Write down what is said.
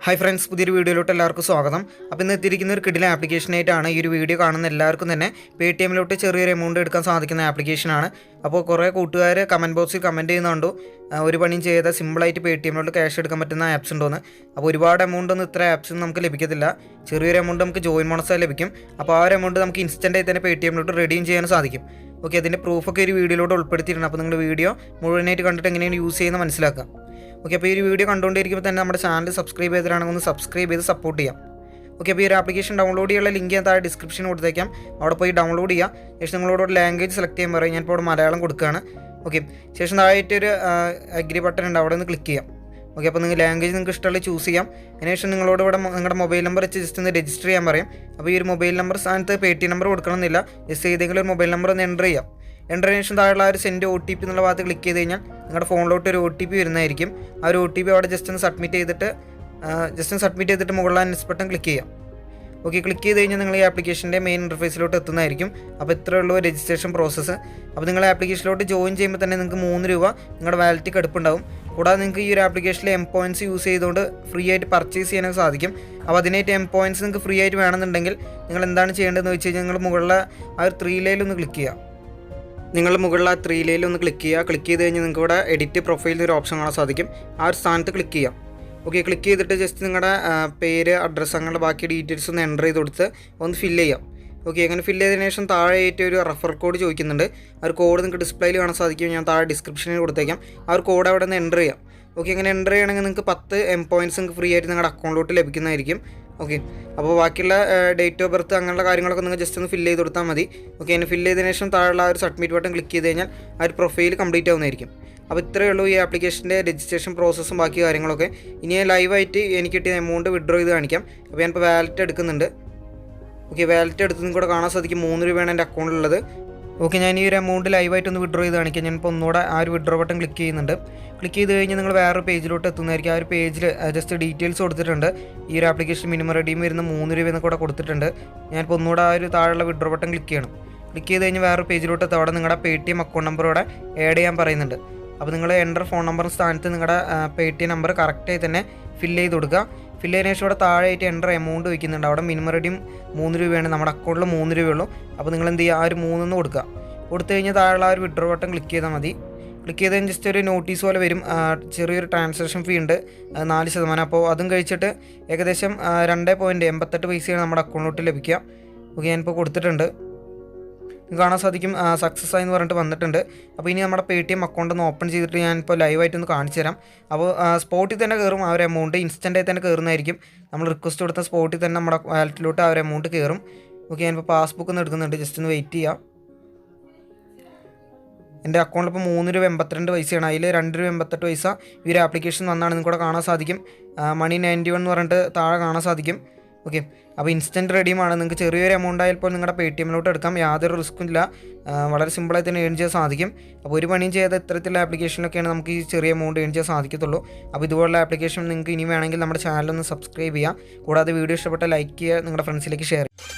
Hi friends, പുതിയൊരു വീഡിയോയിലോട്ട് എല്ലാവർക്കും സ്വാഗതം. അപ്പോൾ ഇന്ന് എത്തിയിരിക്കുന്ന ഒരു കിടിലൻ ആപ്ലിക്കേഷനായിട്ടാണ് ഈ ഒരു വീഡിയോ കാണുന്ന എല്ലാവർക്കും തന്നെ Paytmലോട്ട് ചെറിയൊരു എമൗണ്ട് എടുക്കാൻ സാധിക്കുന്ന ആപ്ലിക്കേഷനാണ്. അപ്പോൾ കുറേ കൂട്ടുകാർ കമൻറ്റ് ബോക്സിൽ കമൻറ്റ് ചെയ്യുന്നുണ്ട് ഒരു പണിയും ചെയ്താൽ സിമ്പിളായിട്ട് Paytmലോട്ട് ക്യാഷ് എടുക്കാൻ പറ്റുന്ന ആപ്സ് ഉണ്ടോയെന്ന്. അപ്പോൾ ഒരുപാട് എമൗണ്ട് ഒന്നും ഇത്ര ആപ്സ് നമുക്ക് ലഭിക്കത്തില്ല. ചെറിയൊരു എമൗണ്ട് നമുക്ക് ജോയിൻ ബോണസായി ലഭിക്കും. അപ്പോൾ ആ ഒരു എമൗണ്ട് നമുക്ക് ഇൻസ്റ്റൻ്റായി തന്നെ Paytmലോട്ട് റെഡീം ചെയ്യാൻ സാധിക്കും. ഓക്കെ, അതിൻ്റെ പ്രൂഫൊക്കെ ഒരു വീഡിയോയിലോട്ട് ഉൾപ്പെടുത്തിയിട്ടുണ്ട്. അപ്പോൾ നിങ്ങൾ വീഡിയോ മുഴുവനായിട്ട് കണ്ടിട്ട് എങ്ങനെയാണ് യൂസ് ചെയ്യുന്നത് മനസ്സിലാക്കാം. ഓക്കെ, അപ്പോൾ ഈ ഒരു വീഡിയോ കണ്ടുകൊണ്ടിരിക്കുമ്പോൾ തന്നെ നമ്മുടെ ചാനൽ സബ്സ്ക്രൈബ് ചെയ്തിട്ടാണെങ്കിൽ ഒന്ന് സബ്സ്ക്രൈബ് ചെയ്ത് സപ്പോർട്ട് ചെയ്യാം. ഓക്കെ, അപ്പോൾ ഈ ഒരു ആപ്ലിക്കേഷൻ ഡൗൺലോഡ് ചെയ്യാനുള്ള ലിങ്ക് ഞാൻ താഴെ ഡിസ്ക്രിപ്ഷൻ കൊടുത്തേക്കാം. അവിടെ പോയി ഡൗൺലോഡ് ചെയ്യുക. ശേഷം നിങ്ങളോട് ഒരു ലാംഗ്വേജ് സെലക്ട് ചെയ്യാൻ പറയും. ഞാനിപ്പോൾ അവിടെ മലയാളം കൊടുക്കുകയാണ്. ഓക്കെ, ശേഷം താഴെയായിട്ടൊരു അഗ്രി ബട്ടൺ ഉണ്ട്, അവിടെ നിന്ന് ക്ലിക്ക് ചെയ്യാം. ഓക്കെ, അപ്പോൾ നിങ്ങൾ ലാംഗ്വേജ് നിങ്ങൾക്ക് ഇഷ്ടമുള്ള ചൂസ് ചെയ്യാം. അതിനുശേഷം നിങ്ങളോട് ഇവിടെ നിങ്ങളുടെ മൊബൈൽ നമ്പർ വെച്ച് ജസ്റ്റ് ഒന്ന് രജിസ്റ്റർ ചെയ്യാൻ പറയും. അപ്പോൾ ഈ ഒരു മൊബൈൽ നമ്പർ സ്ഥാനത്ത് Paytm നമ്പർ കൊടുക്കണമെന്നില്ല. ജസ്റ്റ് ഏതെങ്കിലും ഒരു മൊബൈൽ നമ്പർ ഒന്ന് എൻ്റർ ചെയ്യാം. എൻ്റർ ചെയ്തതിനു ശേഷം താഴെയുള്ള ഒരു സെൻഡ് OTP എന്നുള്ള ഭാഗത്ത് ക്ലിക്ക് ചെയ്ത് കഴിഞ്ഞാൽ നിങ്ങളുടെ ഫോണിലോട്ട് ഒരു OTP വരുന്നതായിരിക്കും. ആ ഒരു OTP അവിടെ ജസ്റ്റ് ഒന്ന് സബ്മിറ്റ് ചെയ്തിട്ട് മുകളിൽ നെക്സ്റ്റ് ബട്ടൺ ക്ലിക്ക് ചെയ്യാം. ഓക്കെ, ക്ലിക്ക് ചെയ്ത് കഴിഞ്ഞാൽ നിങ്ങൾ ഈ ആപ്ലിക്കേഷൻ്റെ മെയിൻ ഇൻ്റർഫേസിലോട്ട് എത്തുന്നതായിരിക്കും. അപ്പോൾ ഇത്രയേ ഉള്ളൂ രജിസ്ട്രേഷൻ പ്രോസസ്സ്. അപ്പോൾ നിങ്ങൾ ആപ്ലിക്കേഷനിലോട്ട് ജോയിൻ ചെയ്യുമ്പോൾ തന്നെ നിങ്ങൾക്ക് 3 രൂപ നിങ്ങളുടെ വാലറ്റിൽ കടുപ്പുണ്ടാവും. കൂടാതെ നിങ്ങൾക്ക് ഈ ഒരു ആപ്ലിക്കേഷനിൽ പോയിൻറ്റ്സ് യൂസ് ചെയ്തുകൊണ്ട് ഫ്രീ ആയിട്ട് പർച്ചേസ് ചെയ്യാനൊക്കെ സാധിക്കും. അപ്പോൾ അതിനായിട്ട് പോയിൻറ്റ്സ് നിങ്ങൾക്ക് ഫ്രീ ആയിട്ട് വേണമെന്നുണ്ടെങ്കിൽ നിങ്ങൾ എന്താണ് ചെയ്യേണ്ടതെന്ന് വെച്ച് കഴിഞ്ഞാൽ നിങ്ങൾ മുകളിലെ ആ ഒരു 3 ലൈനിലൊന്ന് ക്ലിക്ക് ചെയ്യുക. നിങ്ങൾ മുകളിൽ ആ 3 ലൈനിലൊന്ന് ക്ലിക്ക് ചെയ്യുക. ക്ലിക്ക് ചെയ്ത് കഴിഞ്ഞാൽ നിങ്ങൾക്ക് ഇവിടെ എഡിറ്റ് പ്രൊഫൈലിൽ ഒരു ഓപ്ഷൻ കാണാൻ സാധിക്കും. ആ ഒരു സ്ഥാനത്ത് ക്ലിക്ക് ചെയ്യാം. ഓക്കെ, ക്ലിക്ക് ചെയ്തിട്ട് ജസ്റ്റ് നിങ്ങളുടെ പേര്, അഡ്രസ്സ്, അങ്ങനെയുള്ള ബാക്കി ഡീറ്റെയിൽസ് ഒന്ന് എൻ്റർ ചെയ്ത് കൊടുത്ത് ഒന്ന് ഫില്ല് ചെയ്യാം. ഓക്കെ, അങ്ങനെ ഫില്ല് ചെയ്തതിനു ശേഷം താഴെയായിട്ട് ഒരു റെഫർ കോഡ് ചോദിക്കുന്നുണ്ട്. ആ ഒരു കോഡ് നിങ്ങൾക്ക് ഡിസ്പ്ലേയിൽ കാണാൻ സാധിക്കും. ഞാൻ താഴെ ഡിസ്ക്രിപ്ഷനിൽ കൊടുത്തേക്കാം. ആ ഒരു കോഡ് അവിടെ നിന്ന് എൻ്റർ ചെയ്യാം. ഓക്കെ, അങ്ങനെ എൻ്റർ ചെയ്യണമെങ്കിൽ നിങ്ങൾക്ക് 10 പോയിൻറ്റ്സ് നിങ്ങൾക്ക് ഫ്രീ ആയിട്ട് നിങ്ങളുടെ അക്കൗണ്ടിലോട്ട് ലഭിക്കുന്നതായിരിക്കും. ഓക്കെ, അപ്പോൾ ബാക്കിയുള്ള ഡേറ്റ് ഓഫ് ബർത്ത് അങ്ങനെയുള്ള കാര്യങ്ങളൊക്കെ നിങ്ങൾ ജസ്റ്റ് ഒന്ന് ഫില്ല് ചെയ്ത് കൊടുത്താൽ മതി. ഓക്കെ, അതിന് ഫില്ല് ചെയ്തതിനു ശേഷം താഴെയുള്ള ആ ഒരു സബ്മിറ്റ് ബട്ടൺ ക്ലിക്ക് ചെയ്ത് കഴിഞ്ഞാൽ ആ ഒരു പ്രൊഫൈൽ കംപ്ലീറ്റ് ആവുന്നതായിരിക്കും. അപ്പോൾ ഇത്രയേ ഉള്ളൂ ഈ ആപ്ലിക്കേഷൻ്റെ രജിസ്ട്രേഷൻ പ്രോസസ്സും ബാക്കി കാര്യങ്ങളൊക്കെ. ഇനി ലൈവായിട്ട് എനിക്ക് കിട്ടിയ എമൗണ്ട് വിഡ്രോ ചെയ്ത് കാണിക്കാം. അപ്പോൾ ഞാനിപ്പോൾ വാലറ്റ് എടുക്കുന്നുണ്ട്. ഓക്കെ, വാലറ്റ് എടുത്തതും കൂടെ കാണാൻ സാധിക്കും 3 രൂപയാണ് എൻ്റെ അക്കൗണ്ടിലുള്ളത്. ഓക്കെ, ഞാൻ ഈ ഒരു എമൗണ്ട് ലൈവായിട്ടൊന്ന് വിഡ്രോ ചെയ്ത് കാണിക്കാം. ഞാനിപ്പോൾ ഒന്നുകൂടെ ആ ഒരു വിഡ്രോ ബട്ടൺ ക്ലിക്ക് ചെയ്യുന്നുണ്ട്. ക്ലിക്ക് ചെയ്ത് കഴിഞ്ഞാൽ നിങ്ങൾ വേറൊരു പേജിലോട്ട് എത്തുന്നതായിരിക്കും. ആ ഒരു പേജിൽ ജസ്റ്റ് ഡീറ്റെയിൽസ് കൊടുത്തിട്ടുണ്ട്. ഈ ഒരു ആപ്ലിക്കേഷൻ മിനിമം റെഡീം വരുന്ന 3 രൂപ എന്നൊക്കെ കൂടെ കൊടുത്തിട്ടുണ്ട്. ഞാനിപ്പോൾ ഒന്നുകൂടെ ആ ഒരു താഴെയുള്ള വിഡ്രോ ബട്ടൺ ക്ലിക്ക് ചെയ്യണം. ക്ലിക്ക് ചെയ്ത് കഴിഞ്ഞാൽ വേറൊരു പേജിലോട്ട് എത്തും. അവിടെ നിങ്ങളുടെ Paytm അക്കൗണ്ട് നമ്പർ ഇവിടെ ആഡ് ചെയ്യാൻ പറയുന്നുണ്ട്. അപ്പോൾ നിങ്ങൾ എൻ്റർ ഫോൺ നമ്പർ സ്ഥാനത്ത് നിങ്ങളുടെ Paytm നമ്പർ കറക്റ്റായി തന്നെ ഫില്ല് ചെയ്ത് കൊടുക്കുക. ഫില്ല് ചെയ്തതിനു ശേഷം ഇവിടെ താഴെയായിട്ട് എൻ്റർ എമൗണ്ട് വയ്ക്കുന്നുണ്ട്. അവിടെ മിനിമം റെഡീം 3 രൂപയാണ്. നമ്മുടെ അക്കൗണ്ടിൽ 3 രൂപയുള്ളൂ. അപ്പോൾ നിങ്ങൾ എന്ത് ചെയ്യുക, ആ ഒരു 3 കൊടുക്കുക. കൊടുത്തു കഴിഞ്ഞാൽ താഴെയുള്ള ആ ഒരു വിഡ്രോ ബട്ടൺ ക്ലിക്ക് ചെയ്താൽ മതി. ക്ലിക്ക് ചെയ്ത് കഴിഞ്ഞാൽ ജസ്റ്റ് ഒരു നോട്ടീസ് പോലെ വരും. ചെറിയൊരു ട്രാൻസാക്ഷൻ ഫീ ഉണ്ട് 4%. അപ്പോൾ അതും കഴിച്ചിട്ട് ഏകദേശം 2.88 പൈസയാണ് നമ്മുടെ അക്കൗണ്ടിലോട്ട് ലഭിക്കുക. ഓക്കെ, ഞാനിപ്പോൾ കൊടുത്തിട്ടുണ്ട്. കാണാൻ സാധിക്കും സക്സസ് ആയി എന്ന് പറഞ്ഞിട്ട് വന്നിട്ടുണ്ട്. അപ്പോൾ ഇനി നമ്മുടെ Paytm അക്കൗണ്ട് ഒന്ന് ഓപ്പൺ ചെയ്തിട്ട് ഞാനിപ്പോൾ ലൈവായിട്ടൊന്ന് കാണിച്ചു തരാം. അപ്പോൾ സ്പോട്ടിൽ തന്നെ കയറും. ആ ഒരു എമൗണ്ട് ഇൻസ്റ്റൻ്റായി തന്നെ കയറുന്നതായിരിക്കും. നമ്മൾ റിക്വസ്റ്റ് കൊടുത്ത സ്പോട്ടിൽ തന്നെ നമ്മുടെ വാലറ്റിലോട്ട് ആ ഒരു എമൗണ്ട് കയറും. ഓക്കെ, ഞാനിപ്പോൾ പാസ്ബുക്ക് ഒന്ന് എടുക്കുന്നുണ്ട്. ജസ്റ്റ് ഒന്ന് വെയിറ്റ് ചെയ്യാം. എൻ്റെ അക്കൗണ്ടിൽ ഇപ്പോൾ 3 രൂപ 82 പൈസയാണ്. അതിൽ 2 രൂപ 88 പൈസ ഈ ഒരു ആപ്ലിക്കേഷൻ വന്നാണ് നിങ്ങൾക്ക് ഇവിടെ കാണാൻ സാധിക്കും. മണി 91 എന്ന് പറഞ്ഞിട്ട് താഴെ കാണാൻ സാധിക്കും. ഓക്കെ, അപ്പോൾ ഇൻസ്റ്റൻറ്റ് റെഡീമാണ്. നിങ്ങൾക്ക് ചെറിയൊരു എമൗണ്ട് ആയപ്പോൾ നിങ്ങളുടെ Paytmലോട്ട് എടുക്കാം. യാതൊരു റിസ്ക്കും ഇല്ല. വളരെ സിമ്പിളായി തന്നെ ഏൺ ചെയ്യാൻ സാധിക്കും. അപ്പോൾ ഒരു പണിയും ചെയ്യാതെ ഇത്തരത്തിലുള്ള ആപ്ലിക്കേഷനിലൊക്കെയാണ് നമുക്ക് ഈ ചെറിയ എമൗണ്ട് ഏൺ ചെയ്യാൻ സാധിക്കത്തുള്ളൂ. അപ്പോൾ ഇതുപോലുള്ള ആപ്ലിക്കേഷൻ നിങ്ങൾക്ക് ഇനി വേണമെങ്കിൽ നമ്മുടെ ചാനലൊന്ന് സബ്സ്ക്രൈബ് ചെയ്യുക. കൂടാതെ വീഡിയോ ഇഷ്ടപ്പെട്ട ലൈക്ക് ചെയ്യുക, നിങ്ങളുടെ ഫ്രണ്ട്സിലേക്ക് ഷെയർ ചെയ്യുക.